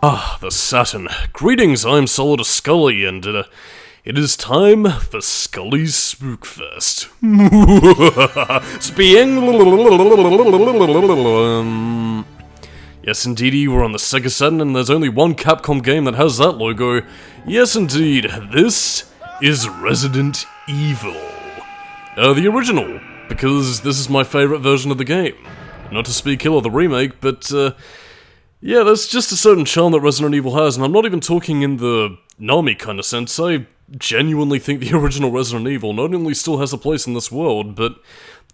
Ah, the Saturn. Greetings, I'm Solidus Skully, and it is time for Skully's Spookfest. Yes, indeedy, we're on the Sega Saturn, and there's only one Capcom game that has that logo. Yes, indeed, this is Resident Evil. The original, because this is my favourite version of the game. Not to speak ill of the remake, but, yeah, there's just a certain charm that Resident Evil has, and I'm not even talking in the Nami kind of sense. I genuinely think the original Resident Evil not only still has a place in this world, but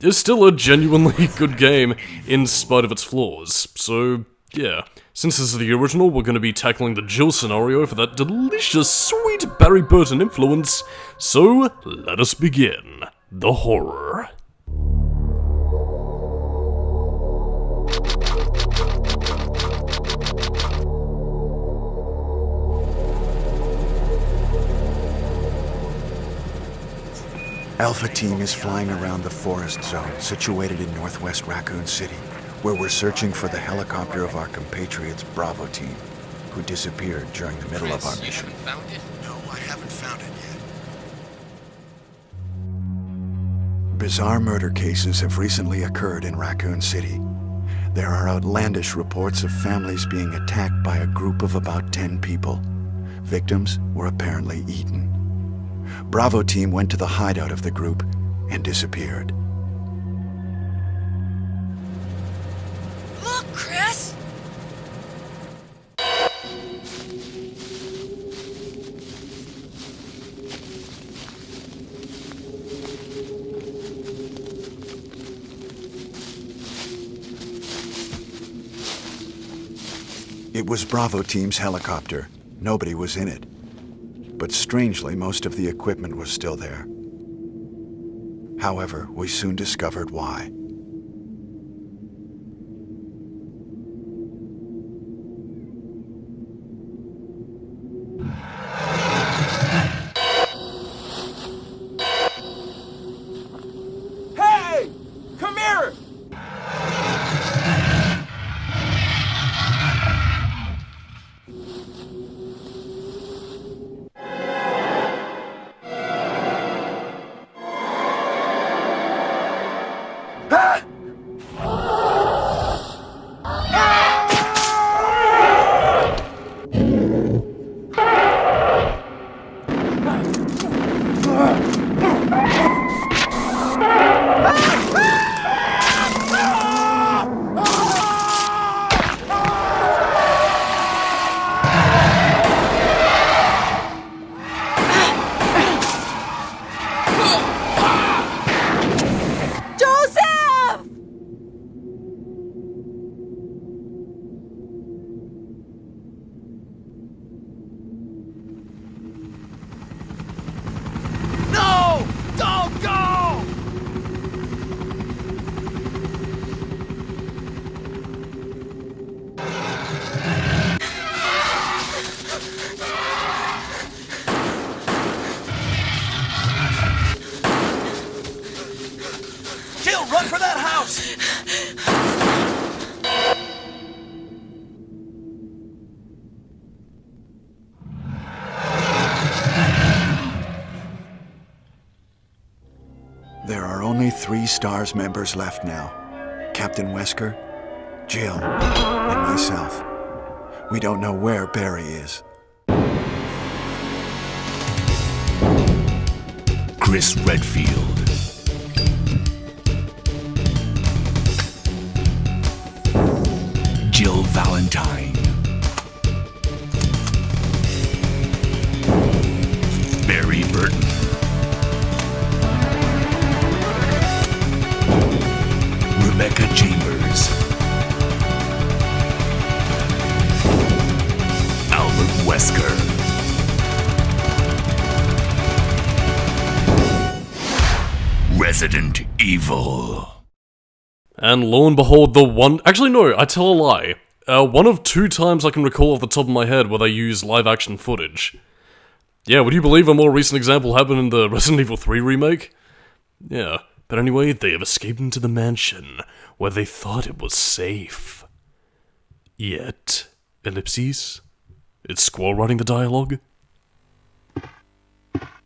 is still a genuinely good game in spite of its flaws. So, yeah, since this is the original, we're going to be tackling the Jill scenario for that delicious, sweet Barry Burton influence, so let us begin the horror. Alpha Team is flying around the forest zone situated in northwest Raccoon City, where we're searching for the helicopter of our compatriots Bravo Team, who disappeared during the middle of our mission. You haven't found it? No, I haven't found it yet. Bizarre murder cases have recently occurred in Raccoon City. There are outlandish reports of families being attacked by a group of about 10 people. Victims were apparently eaten. Bravo Team went to the hideout of the group and disappeared. Look, Chris! It was Bravo Team's helicopter. Nobody was in it. But strangely, most of the equipment was still there. However, we soon discovered why. Hey! Come here! Run for that house! There are only 3 S.T.A.R.S members left now. Captain Wesker, Jill, and myself. We don't know where Barry is. Chris Redfield. Jill Valentine. Barry Burton. Rebecca Chambers. Albert Wesker. Resident Evil. And lo and behold, the one... Actually, no, I tell a lie. One of 2 times I can recall off the top of my head where they use live-action footage. Yeah, would you believe a more recent example happened in the Resident Evil 3 remake? Yeah, but anyway, they have escaped into the mansion, where they thought it was safe. Yet, ellipses, It's Squall writing the dialogue?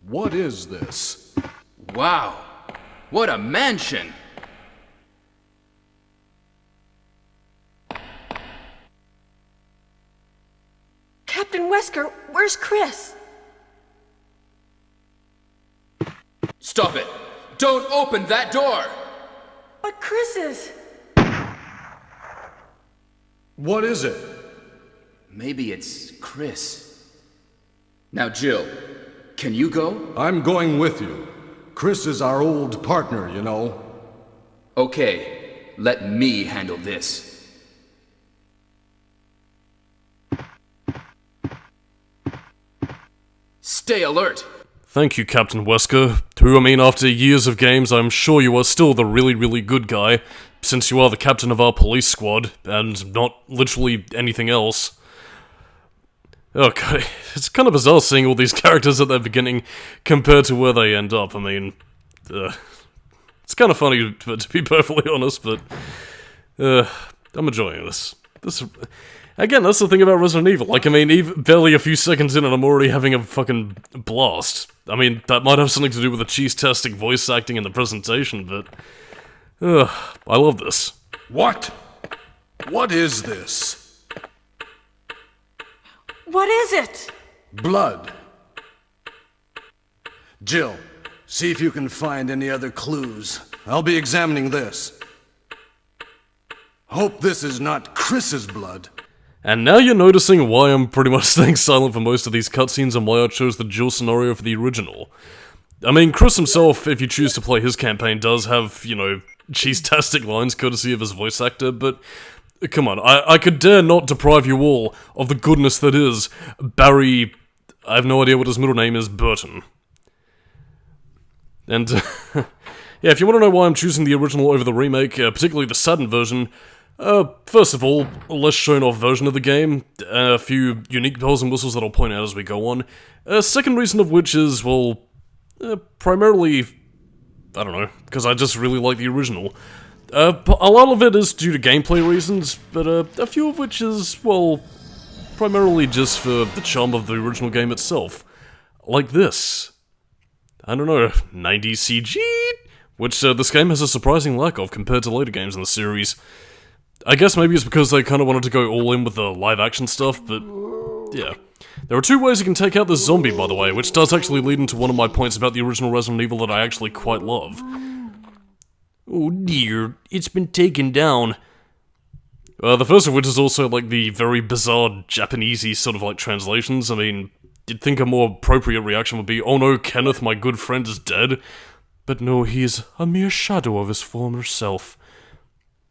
What is this? Wow. What a mansion! Captain Wesker, where's Chris? Stop it! Don't open that door! But Chris is... What is it? Maybe it's Chris. Now, Jill, can you go? I'm going with you. Chris is our old partner, you know. Okay, let me handle this. Stay alert! Thank you, Captain Wesker, who, I mean, after years of games, I'm sure you are still the really, really good guy, since you are the captain of our police squad, and not literally anything else. Okay, it's kind of bizarre seeing all these characters at their beginning compared to where they end up. I mean, it's kind of funny, to be perfectly honest, but I'm enjoying this. Again, that's the thing about Resident Evil. Like, I mean, even barely a few seconds in and I'm already having a fucking blast. I mean, that might have something to do with the cheese-tastic voice acting and the presentation, but... I love this. What? What is this? What is it? Blood. Jill, see if you can find any other clues. I'll be examining this. Hope this is not Chris's blood. And now you're noticing why I'm pretty much staying silent for most of these cutscenes and why I chose the Jill scenario for the original. I mean, Chris himself, if you choose to play his campaign, does have, you know, cheese-tastic lines courtesy of his voice actor, but come on, I could dare not deprive you all of the goodness that is Barry... I have no idea what his middle name is, Burton. And, yeah, if you want to know why I'm choosing the original over the remake, particularly the Saturn version, first of all, a less shown-off version of the game, a few unique bells and whistles that I'll point out as we go on. Second reason of which is, well, primarily, I don't know, because I just really like the original. A lot of it is due to gameplay reasons, but a few of which is, well, primarily just for the charm of the original game itself. Like this. I don't know, 90s CG? Which this game has a surprising lack of compared to later games in the series. I guess maybe it's because they kind of wanted to go all in with the live-action stuff, but yeah. There are two ways you can take out this zombie, by the way, which does actually lead into one of my points about the original Resident Evil that I actually quite love. Oh dear, it's been taken down. The first of which is also like the very bizarre Japanesey sort of like translations. I mean, you'd think a more appropriate reaction would be, oh no, Kenneth, my good friend, is dead. But no, he is a mere shadow of his former self.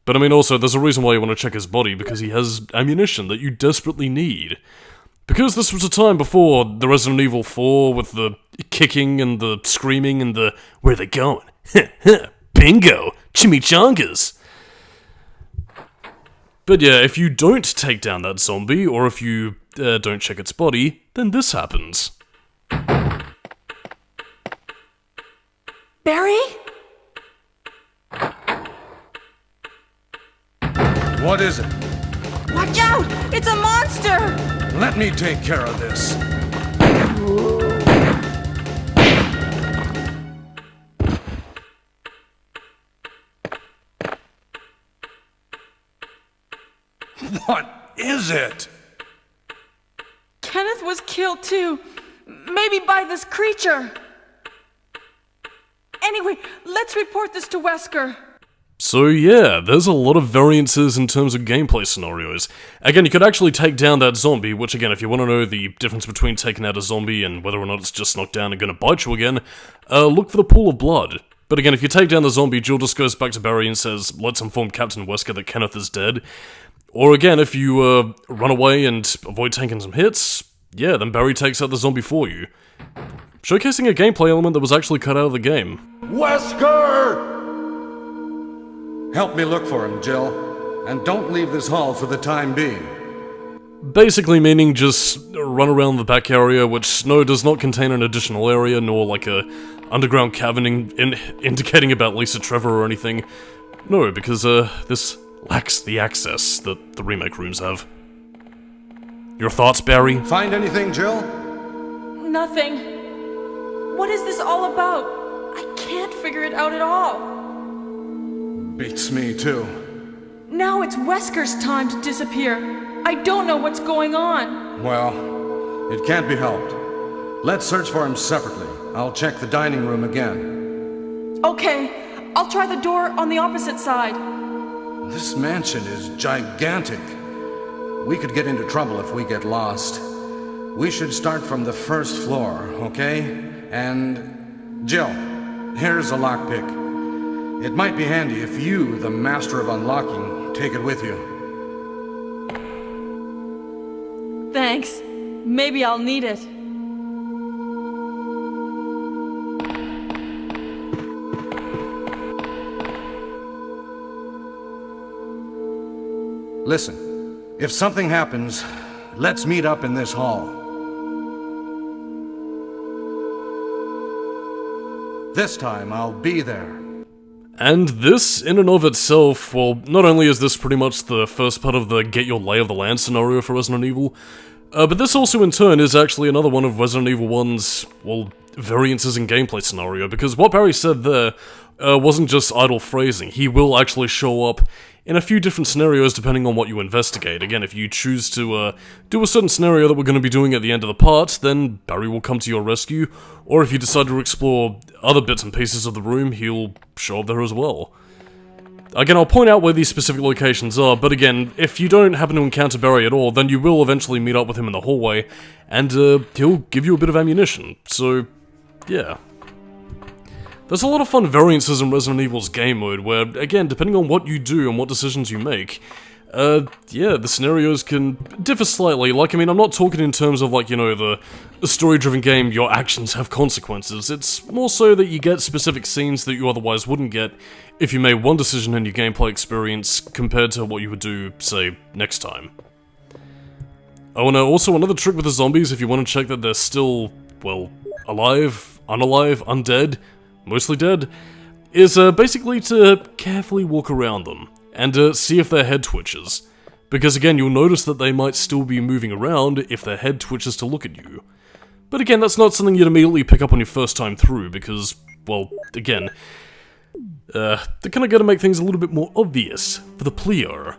But I mean also, there's a reason why you want to check his body, because he has ammunition that you desperately need. Because this was a time before the Resident Evil 4 with the kicking and the screaming and the, where are they going? Bingo! Chimichangas! But yeah, if you don't take down that zombie, or if you don't check its body, then this happens. Barry? What is it? Watch out! It's a monster! Let me take care of this. What is it? Kenneth was killed too. Maybe by this creature. Anyway, let's report this to Wesker. So yeah, there's a lot of variances in terms of gameplay scenarios. Again, you could actually take down that zombie, which again, if you want to know the difference between taking out a zombie and whether or not it's just knocked down and gonna bite you again, look for the pool of blood. But again, if you take down the zombie, Jill just goes back to Barry and says, let's inform Captain Wesker that Kenneth is dead. Or again, if you run away and avoid taking some hits, yeah, then Barry takes out the zombie for you. Showcasing a gameplay element that was actually cut out of the game. Wesker! Help me look for him, Jill. And don't leave this hall for the time being. Basically meaning just run around the back area, which no, does not contain an additional area, nor like a underground cavern indicating about Lisa Trevor or anything. No, because this lacks the access that the remake rooms have. Your thoughts, Barry? Find anything, Jill? Nothing. What is this all about? I can't figure it out at all. Beats me, too. Now it's Wesker's time to disappear. I don't know what's going on. Well, it can't be helped. Let's search for him separately. I'll check the dining room again. Okay, I'll try the door on the opposite side. This mansion is gigantic. We could get into trouble if we get lost. We should start from the first floor, okay? And... Jill, here's a lockpick. It might be handy if you, the master of unlocking, take it with you. Thanks. Maybe I'll need it. Listen, if something happens, let's meet up in this hall. This time, I'll be there. And this, in and of itself, well, not only is this pretty much the first part of the get your lay of the land scenario for Resident Evil, but this also in turn is actually another one of Resident Evil 1's, well, variances in gameplay scenario, because what Barry said there wasn't just idle phrasing. He will actually show up in a few different scenarios depending on what you investigate. Again, if you choose to do a certain scenario that we're going to be doing at the end of the part, then Barry will come to your rescue, or if you decide to explore other bits and pieces of the room, he'll show up there as well. Again, I'll point out where these specific locations are, but again, if you don't happen to encounter Barry at all, then you will eventually meet up with him in the hallway, and he'll give you a bit of ammunition, so yeah. There's a lot of fun variances in Resident Evil's game mode, where, again, depending on what you do and what decisions you make, yeah, the scenarios can differ slightly. Like, I mean, I'm not talking in terms of, like, you know, the story-driven game, your actions have consequences. It's more so that you get specific scenes that you otherwise wouldn't get if you made one decision in your gameplay experience compared to what you would do, say, next time. Oh, and also another trick with the zombies, if you want to check that they're still, well, alive, unalive, undead, mostly dead, is basically to carefully walk around them and see if their head twitches. Because again, you'll notice that they might still be moving around if their head twitches to look at you. But again, that's not something you'd immediately pick up on your first time through, because, well, again, they're kinda gonna make things a little bit more obvious for the player.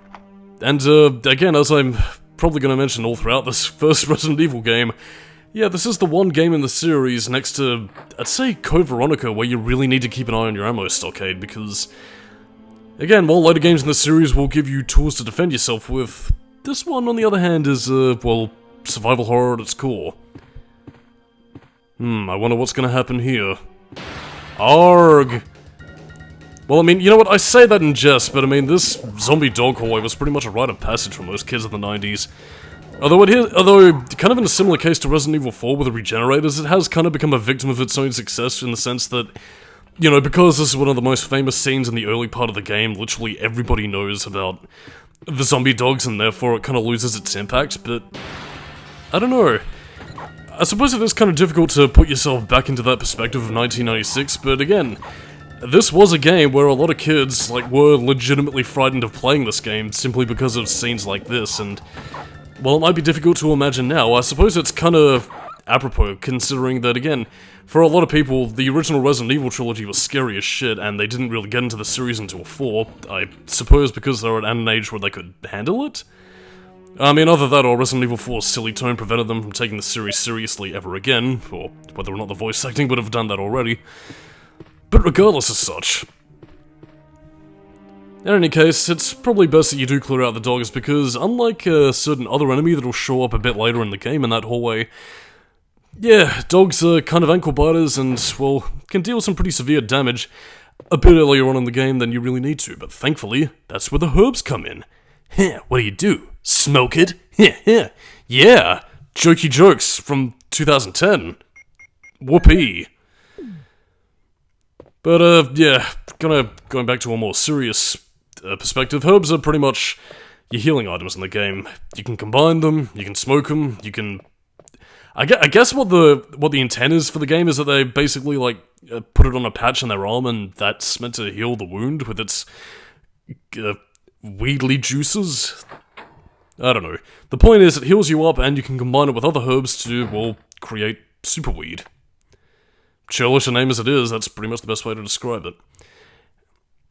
And again, as I'm probably gonna mention all throughout this first Resident Evil game, yeah, this is the one game in the series next to, I'd say, Code Veronica, where you really need to keep an eye on your ammo stockade, because, again, while later games in the series will give you tools to defend yourself with, this one, on the other hand, is, well, survival horror at its core. I wonder what's gonna happen here. Arg! Well, I mean, you know what, I say that in jest, but I mean, this zombie dog hallway was pretty much a rite of passage for most kids in the 90s. Although, kind of in a similar case to Resident Evil 4 with the regenerators, it has kind of become a victim of its own success in the sense that, you know, because this is one of the most famous scenes in the early part of the game, literally everybody knows about the zombie dogs and therefore it kind of loses its impact, but I don't know. I suppose it is kind of difficult to put yourself back into that perspective of 1996, but again, this was a game where a lot of kids, like, were legitimately frightened of playing this game simply because of scenes like this, and while it might be difficult to imagine now, I suppose it's kind of apropos, considering that, again, for a lot of people, the original Resident Evil trilogy was scary as shit, and they didn't really get into the series until 4, I suppose because they were at an age where they could handle it? I mean, either that or Resident Evil 4's silly tone prevented them from taking the series seriously ever again, or whether or not the voice acting would have done that already. But regardless of such, in any case, it's probably best that you do clear out the dogs, because unlike a certain other enemy that'll show up a bit later in the game in that hallway, yeah, dogs are kind of ankle biters and, well, can deal some pretty severe damage a bit earlier on in the game than you really need to, but thankfully, that's where the herbs come in. Heh, what do? Smoke it? Heh, yeah, jokey jokes from 2010. Whoopee. But, yeah, going back to a more serious perspective, herbs are pretty much your healing items in the game. You can combine them, you can smoke them, you can... I guess what the intent is for the game is that they basically, like, put it on a patch on their arm and that's meant to heal the wound with its weedly juices. I don't know. The point is, it heals you up, and you can combine it with other herbs to, well, create super weed. Churlish a name as it is, that's pretty much the best way to describe it.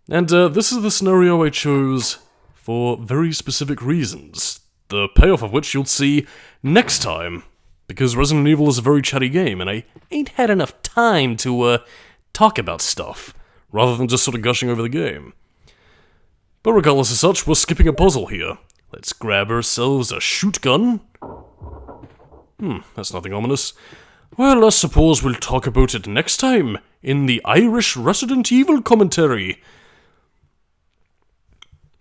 And this is the scenario I chose for very specific reasons, the payoff of which you'll see next time, because Resident Evil is a very chatty game, and I ain't had enough time to talk about stuff, rather than just sort of gushing over the game. But regardless of such, we're skipping a puzzle here. Let's grab ourselves a shoot gun. That's nothing ominous. Well, I suppose we'll talk about it next time, in the Irish Resident Evil commentary.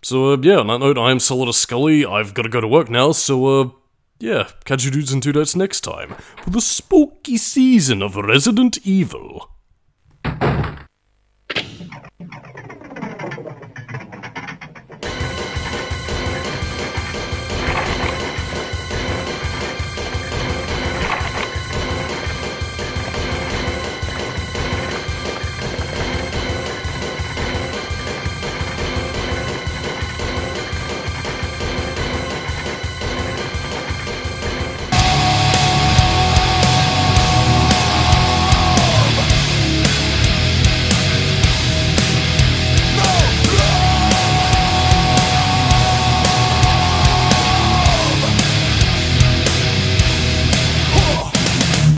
So, yeah, on that note, I'm Solidus Skully, I've gotta go to work now, so, yeah, catch you dudes and dudettes next time, for the spooky season of Resident Evil.